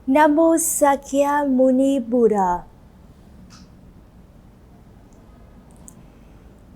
Namo Sakya Muni Buddha.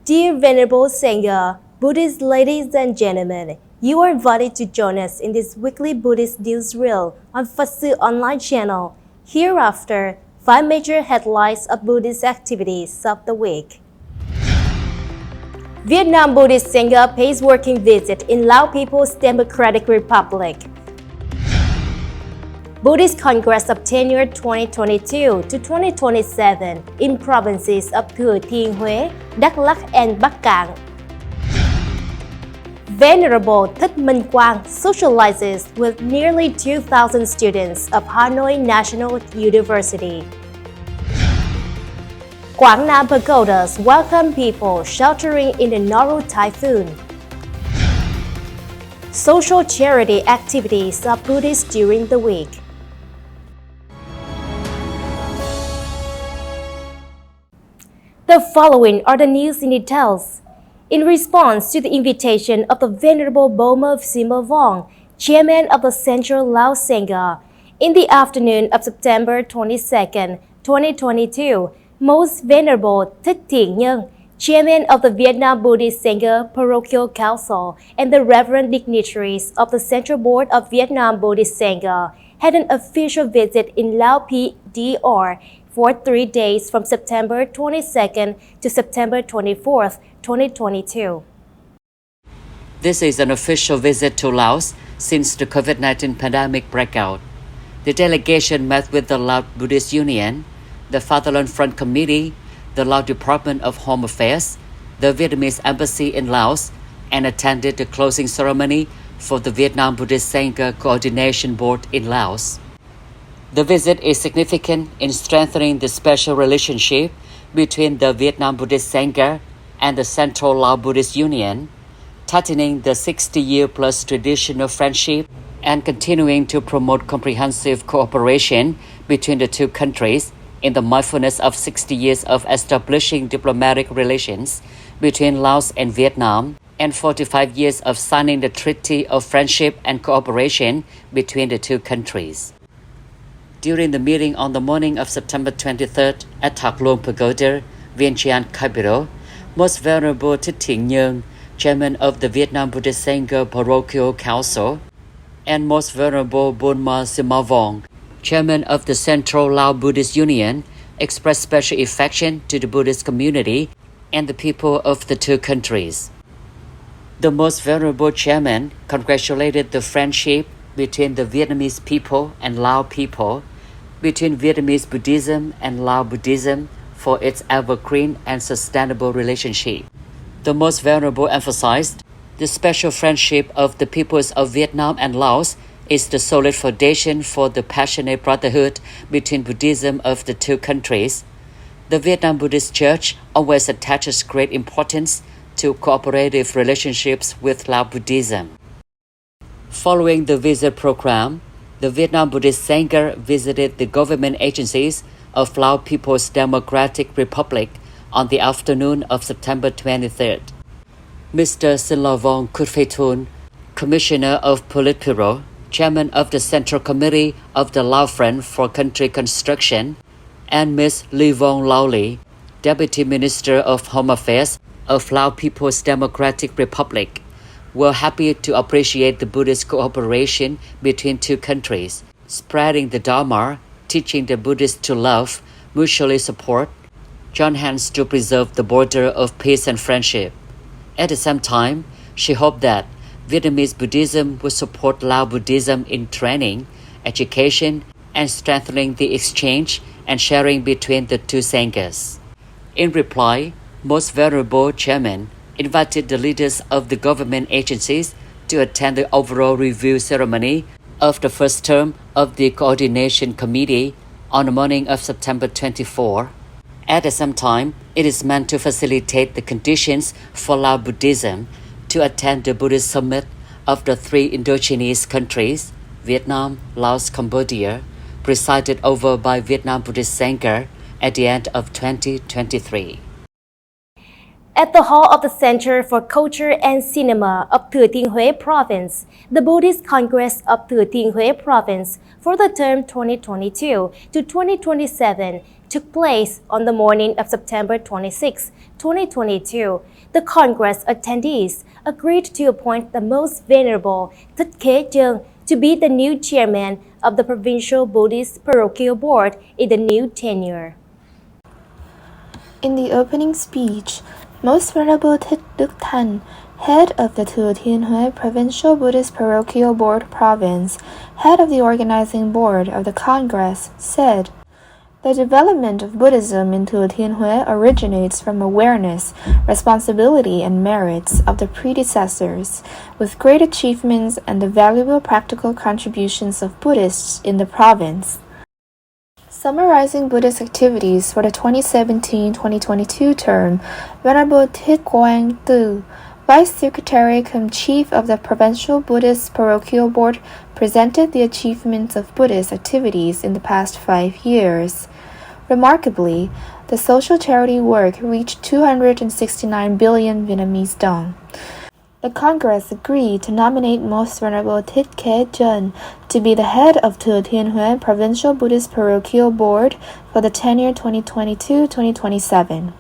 Dear Venerable Sangha, Buddhist ladies and gentlemen, you are invited to join us in this weekly Buddhist Newsreel on Phật online channel. Hereafter, 5 major headlines of Buddhist activities of the week. Vietnam Buddhist Sangha pays working visit in Lao People's Democratic Republic. Buddhist Congress of Tenure 2022 to 2027 in provinces of Thừa Thiên Huế, Đăk Lăk and Bắc Kạn. Venerable Thích Minh Quang socializes with nearly 2,000 students of Hanoi National University. Quảng Nam pagodas welcome people sheltering in the Noru typhoon. Social charity activities of Buddhists during the week. The following are the news in details. In response to the invitation of the Venerable Boma Sima Vong, Chairman of the Central Lao Sangha, in the afternoon of September 22, 2022, Most Venerable TIionG, Chairman of the Vietnam Buddhist Sangha Parochial Council, and the Reverend dignitaries of the Central Board of Vietnam Buddhist Sangha had an official visit in Lao PDR for 3 days from September 22nd to September 24th, 2022. This is an official visit to Laos since the COVID-19 pandemic breakout. The delegation met with the Lao Buddhist Union, the Fatherland Front Committee, the Lao Department of Home Affairs, the Vietnamese Embassy in Laos, and attended the closing ceremony for the Vietnam Buddhist Sangha Coordination Board in Laos. The visit is significant in strengthening the special relationship between the Vietnam Buddhist Sangha and the Central Lao Buddhist Union, tightening the 60-year-plus traditional friendship and continuing to promote comprehensive cooperation between the two countries in the mindfulness of 60 years of establishing diplomatic relations between Laos and Vietnam and 45 years of signing the Treaty of Friendship and Cooperation between the two countries. During the meeting on the morning of September 23rd at Thạc Luông Pagoda, Vientiane capital, Most Venerable TIionG, Chairman of the Vietnam Buddhist Sangha Parochial Council, and Most Venerable Boma Sima Vong, Chairman of the Central Lao Buddhist Union, expressed special affection to the Buddhist community and the people of the two countries. The Most Venerable Chairman congratulated the friendship between the Vietnamese people and Lao people, between Vietnamese Buddhism and Lao Buddhism for its evergreen and sustainable relationship. The Most Venerable emphasized the special friendship of the peoples of Vietnam and Laos is the solid foundation for the passionate brotherhood between Buddhism of the two countries. The Vietnam Buddhist Church always attaches great importance to cooperative relationships with Lao Buddhism. Following the visit program, the Vietnam Buddhist Sangha visited the government agencies of Lao People's Democratic Republic on the afternoon of September 23rd. Mr. Sinlavong Kutphaitun, Commissioner of Politburo, Chairman of the Central Committee of the Lao Front for Country Construction, and Ms. Livong Laoli, Deputy Minister of Home Affairs of Lao People's Democratic Republic, were happy to appreciate the Buddhist cooperation between two countries, spreading the Dharma, teaching the Buddhists to love, mutually support, join hands to preserve the border of peace and friendship. At the same time, she hoped that Vietnamese Buddhism would support Lao Buddhism in training, education, and strengthening the exchange and sharing between the two Sanghas. In reply, Most Venerable Chairman invited the leaders of the government agencies to attend the overall review ceremony of the first term of the Coordination Committee on the morning of September 24. At the same time, it is meant to facilitate the conditions for Lao Buddhism to attend the Buddhist Summit of the three indigenous countries, Vietnam, Laos, Cambodia, presided over by Vietnam Buddhist Sangha at the end of 2023. At the hall of the Center for Culture and Cinema of Thừa Thiên Huế Province, the Buddhist Congress of Thừa Thiên Huế Province for the term 2022 to 2027 took place on the morning of September 26, 2022. The Congress attendees agreed to appoint the Most Venerable THICH to be the new chairman of the Provincial Buddhist Parochial Board in the new tenure. In the opening speech, Most Venerable THICH, head of the Thừa Thiên Huế Provincial Buddhist Parochial Board Province, head of the organizing board of the Congress, said, "The development of Buddhism in Thừa Thiên Huế originates from awareness, responsibility, and merits of the predecessors, with great achievements and the valuable practical contributions of Buddhists in the province." Summarizing Buddhist activities for the 2017-2022 term, Venerable Thích Quang, Vice Secretary cum Chief of the Provincial Buddhist Parochial Board, presented the achievements of Buddhist activities in the past 5 years. Remarkably, the social charity work reached 269 billion Vietnamese dong. The Congress agreed to nominate Most Venerable THICH to be the head of Thừa Thiên Huế Provincial Buddhist Parochial Board for the tenure 2022-2027.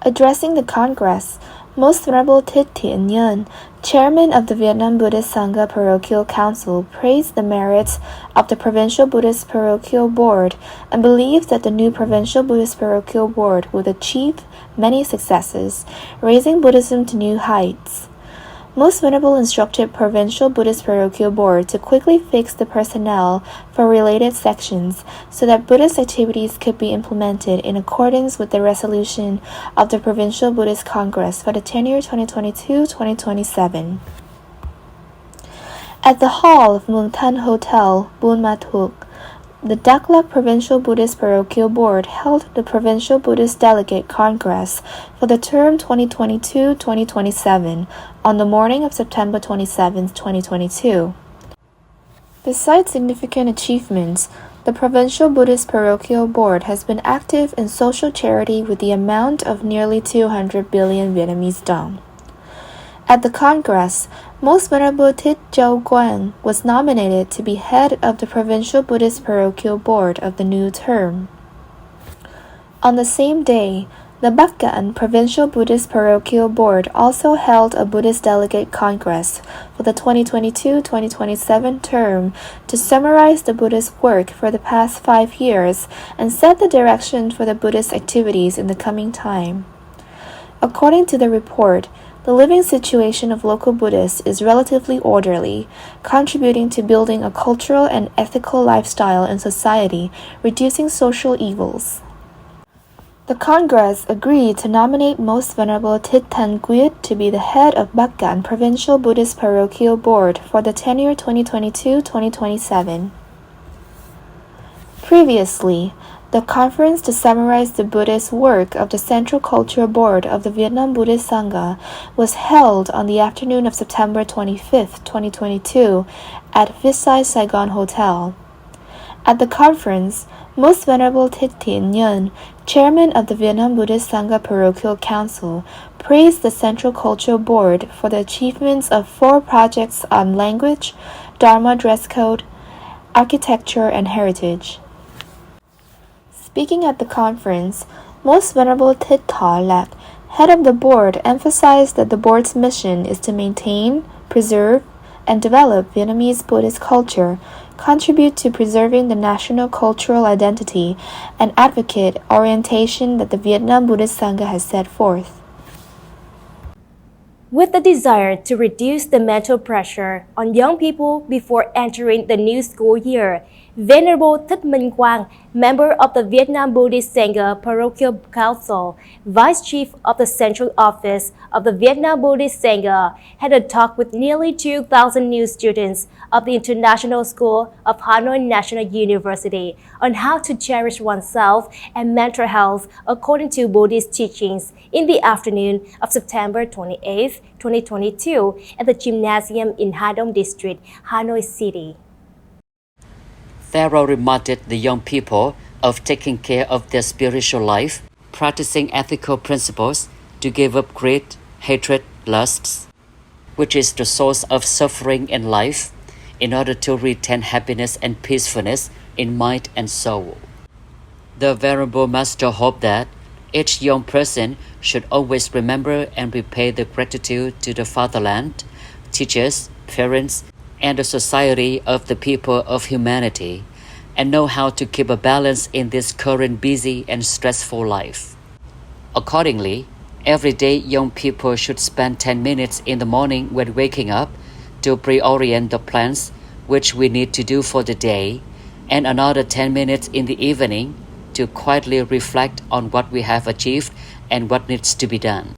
Addressing the Congress, Most Venerable TIionG, Chairman of the Vietnam Buddhist SANGHA Parochial Council, praised the merits of the Provincial Buddhist Parochial Board and believed that the new Provincial Buddhist Parochial Board would achieve many successes, raising Buddhism to new heights. Most Venerable instructed Provincial Buddhist Parochial Board to quickly fix the personnel for related sections so that Buddhist activities could be implemented in accordance with the resolution of the Provincial Buddhist Congress for the tenure 2022-2027. At the hall of Mường Thanh Hotel, Buôn Ma Thuột, the Đăk Lăk Provincial Buddhist Parochial Board held the Provincial Buddhist Delegate Congress for the term 2022-2027 on the morning of September 27, 2022. Besides significant achievements, the Provincial Buddhist Parochial Board has been active in social charity with the amount of nearly 200 billion Vietnamese dong. At the Congress, Most Venerable Thích Quang was nominated to be head of the Provincial Buddhist Parochial Board of the new term. On the same day, the Bắc Kạn Provincial Buddhist Parochial Board also held a Buddhist Delegate Congress for the 2022-2027 term to summarize the Buddhist work for the past 5 years and set the direction for the Buddhist activities in the coming time. According to the report, the living situation of local Buddhists is relatively orderly, contributing to building a cultural and ethical lifestyle in society, reducing social evils. The Congress agreed to nominate Most Venerable Thích to be the head of Bắc Kạn Provincial Buddhist Parochial Board for the tenure 2022-2027. Previously, the conference to summarize the Buddhist work of the Central Culture Board of the Vietnam Buddhist Sangha was held on the afternoon of September 25, 2022 at Visai Saigon Hotel. At the conference, Most Venerable TIionG, Chairman of the Vietnam Buddhist Sangha Parochial Council, praised the Central Culture Board for the achievements of 4 projects on language, Dharma dress code, architecture, and heritage. Speaking at the conference, Most Venerable Thích Lăk, head of the board, emphasized that the board's mission is to maintain, preserve, and develop Vietnamese Buddhist culture, contribute to preserving the national cultural identity, and advocate orientation that the Vietnam Buddhist Sangha has set forth. With the desire to reduce the mental pressure on young people before entering the new school year, Venerable Thích Minh Quang, member of the Vietnam Buddhist Sangha Parochial Council, Vice Chief of the Central Office of the Vietnam Buddhist Sangha, had a talk with nearly 2,000 new students of the International School of Hanoi National University on how to cherish oneself and mental health according to Buddhist teachings in the afternoon of September 28, 2022 at the Gymnasium in Ha Đông District, Hanoi City. Pharaoh reminded the young people of taking care of their spiritual life, practicing ethical principles, to give up greed, hatred, lusts, which is the source of suffering in life, in order to retain happiness and peacefulness in mind and soul. The Venerable Master hoped that each young person should always remember and repay the gratitude to the fatherland, teachers, parents, and the society of the people of humanity, and know how to keep a balance in this current busy and stressful life. Accordingly, every day young people should spend 10 minutes in the morning when waking up to pre-orient the plans which we need to do for the day, and another 10 minutes in the evening to quietly reflect on what we have achieved and what needs to be done.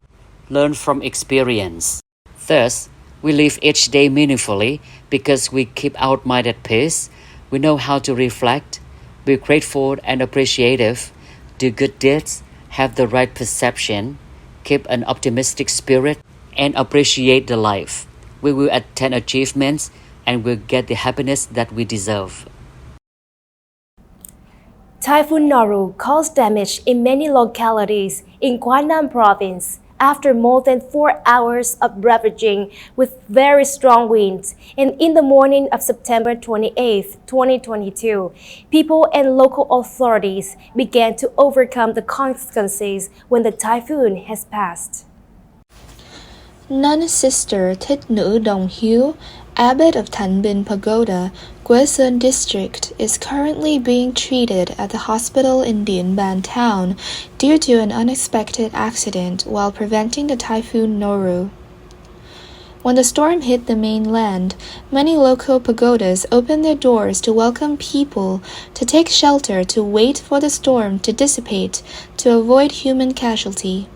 Learn from experience. Thus, we live each day meaningfully because we keep our mind at peace. We know how to reflect, be grateful and appreciative, do good deeds, have the right perception, keep an optimistic spirit, and appreciate the life. We will attain achievements and will get the happiness that we deserve. Typhoon Noru caused damage in many localities in Quảng Nam province after more than 4 hours of ravaging with very strong winds. And in the morning of September 28, 2022, people and local authorities began to overcome the consequences when the typhoon has passed. Nun Sister Thích Minh Quang, abbot of Thanh Bình Pagoda, Quế Sơn district, is currently being treated at the hospital in Điện Bàn town due to an unexpected accident while preventing the typhoon Noru. When the storm hit the mainland, many local pagodas opened their doors to welcome people to take shelter to wait for the storm to dissipate to avoid human casualty.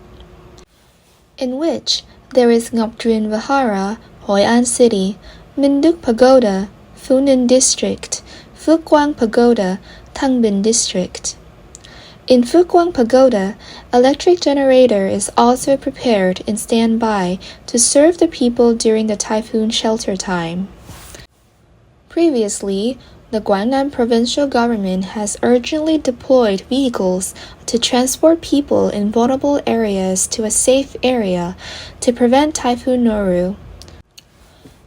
In which there is Ngọc Truyền Vihara, Hội An City, Minh Đức Pagoda, Phú Ninh District, Phước Quang Pagoda, Thăng Bình District. In Phước Quang Pagoda, electric generator is also prepared and standby to serve the people during the typhoon shelter time. Previously, the Quảng Nam provincial government has urgently deployed vehicles to transport people in vulnerable areas to a safe area to prevent Typhoon Noru.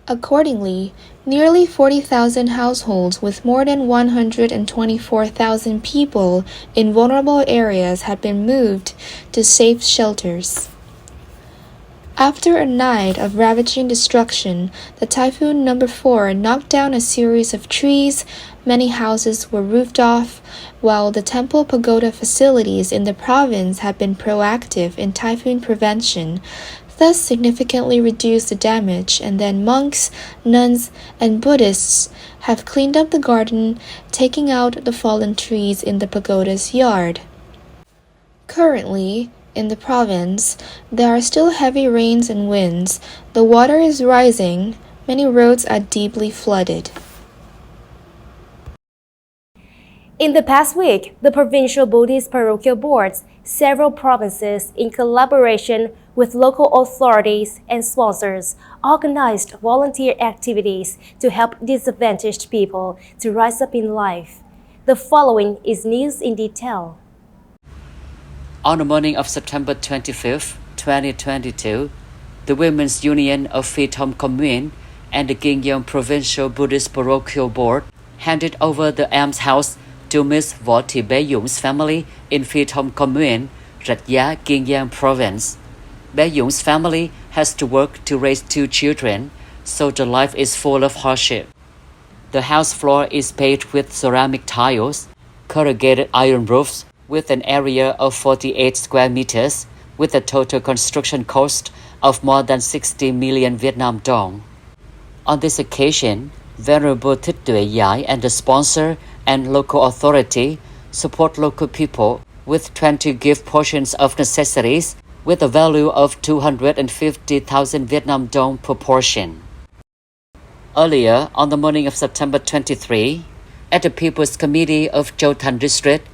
Accordingly, nearly 40,000 households with more than 124,000 people in vulnerable areas have been moved to safe shelters. After a night of ravaging destruction, the Typhoon number 4 knocked down a series of trees, many houses were roofed off, while the temple pagoda facilities in the province have been proactive in typhoon prevention, thus significantly reduced the damage, and then monks, nuns, and Buddhists have cleaned up the garden, taking out the fallen trees in the pagoda's yard. Currently, in the province, there are still heavy rains and winds. The water is rising. Many roads are deeply flooded. In the past week, the provincial Buddhist parochial boards, several provinces, in collaboration with local authorities and sponsors, organized volunteer activities to help disadvantaged people to rise up in life. The following is news in detail. On the morning of September 25, 2022, the Women's Union of Phi Thom Commune and the Kiên Giang Provincial Buddhist Parochial Board handed over the almshouse to Ms. Võ Thị Bé Dũng family in Phi Thom Commune, Rạch Giá, Kiên Giang Province. Bé Dũng family has to work to raise 2 children, so the life is full of hardship. The house floor is paved with ceramic tiles, corrugated iron roofs, with an area of 48 square meters, with a total construction cost of more than 60 million Vietnam dong. On this occasion, Venerable TIionG and the sponsor and local authority support local people with 20 gift portions of necessities with a value of 250,000 Vietnam dong per portion. Earlier, on the morning of September 23, at the People's Committee of Châu Thành District,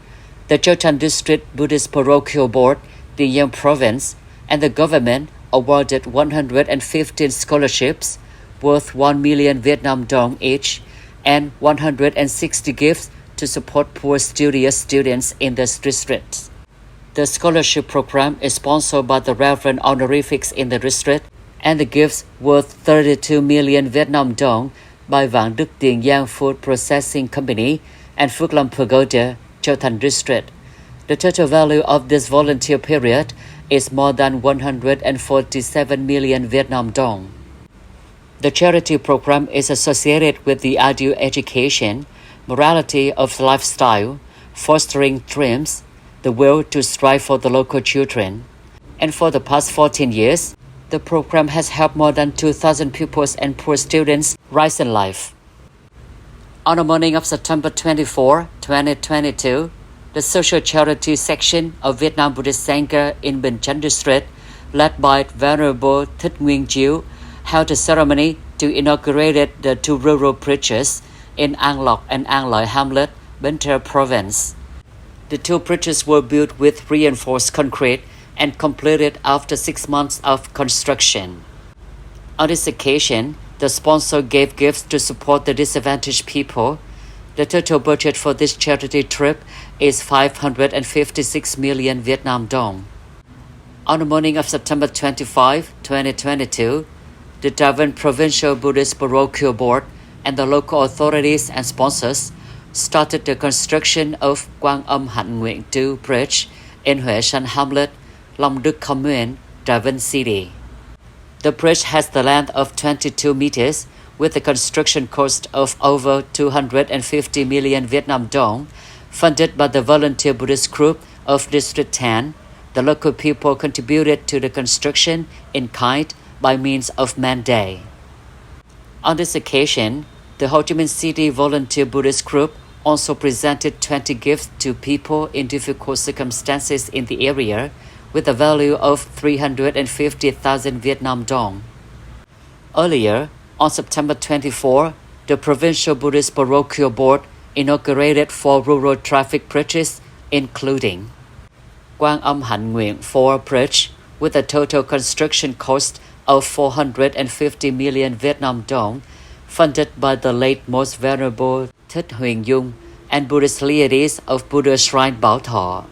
the Châu Thành District Buddhist Parochial Board, the Giang Province, and the government awarded 115 scholarships worth 1 million Vietnam dong each and 160 gifts to support poor studious students in the district. The scholarship program is sponsored by the Reverend Honorifics in the district, and the gifts worth 32 million Vietnam dong by Vạn Đức Tiền Giang Food Processing Company and Phước Lâm Pagoda, Châu Thành District. The total value of this volunteer period is more than 147 million Vietnam dong. The charity program is associated with the ideal education, morality of lifestyle, fostering dreams, the will to strive for the local children. And for the past 14 years, the program has helped more than 2,000 pupils and poor students rise in life. On the morning of September 24, 2022, the social charity section of Vietnam Buddhist Sangha in Bình Chánh District, led by Venerable Thích Minh Quang, held a ceremony to inaugurate the two rural preachers in An Lộc and An Lợi Hamlet, Bến Tre Province. The two bridges were built with reinforced concrete and completed after 6 months of construction. On this occasion, the sponsor gave gifts to support the disadvantaged people. The total budget for this charity trip is 556 million Vietnam dong. On the morning of September 25, 2022, the Đà Nẵng Provincial Buddhist Parochial Board and the local authorities and sponsors started the construction of Quang Âm Hạnh Nguyện 2 Bridge in Huế San Hamlet, Long Đức Commune, Đà Nẵng City. The bridge has the length of 22 meters with a construction cost of over 250 million Vietnam dong, funded by the volunteer Buddhist group of District 10. The local people contributed to the construction in kind by means of mandate. On this occasion, the Ho Chi Minh City Volunteer Buddhist Group also presented 20 gifts to people in difficult circumstances in the area with a value of 350,000 Vietnam dong. Earlier, on September 24, the Provincial Buddhist Parochial Board inaugurated 4 rural traffic bridges, including Quang Âm Hạnh Nguyện 4 Bridge with a total construction cost of 450 million Vietnam dong, funded by the late Most Venerable Thích Minh Quang and Buddhist deities of Buddha Shrine Bảo Thọ.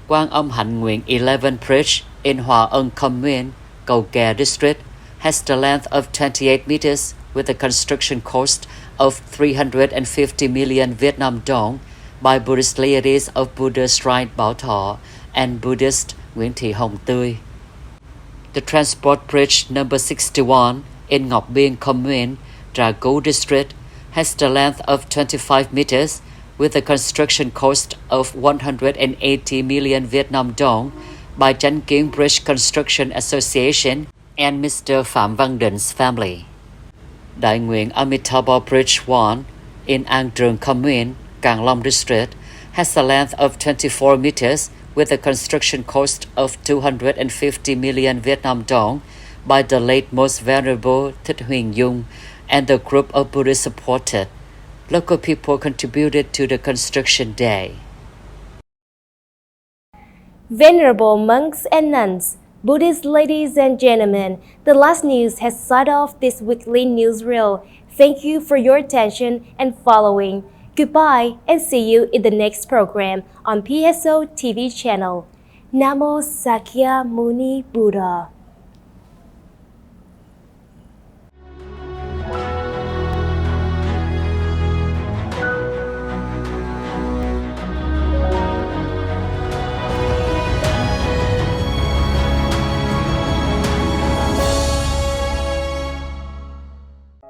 Quang Âm Hạnh Nguyện 11 Bridge in Hòa Ân Commune, Cầu Kè District has the length of 28 meters with a construction cost of 350 million Vietnam dong by Buddhist deities of Buddha Shrine Bảo Thọ and Buddhist Nguyễn Thị Hồng Tươi. The Transport Bridge number 61 in Ngọc Biên Commune, Trà Cú District has the length of 25 meters with a construction cost of 180 million Vietnam dong by Chánh Kiến Bridge Construction Association and Mr. Phạm Văn Định family. Đại Nguyện Amitabha Bridge 1 in An Trường Commune, Càng Long District has a length of 24 meters with a construction cost of 250 million Vietnam dong by the late Most Venerable Thích Minh Quang and the group of Buddhists supported. Local people contributed to the construction day. Venerable monks and nuns, Buddhist ladies and gentlemen, the last news has signed off this weekly newsreel. Thank you for your attention and following. Goodbye and see you in the next program on PSO TV channel. Namo Sakya Muni Buddha.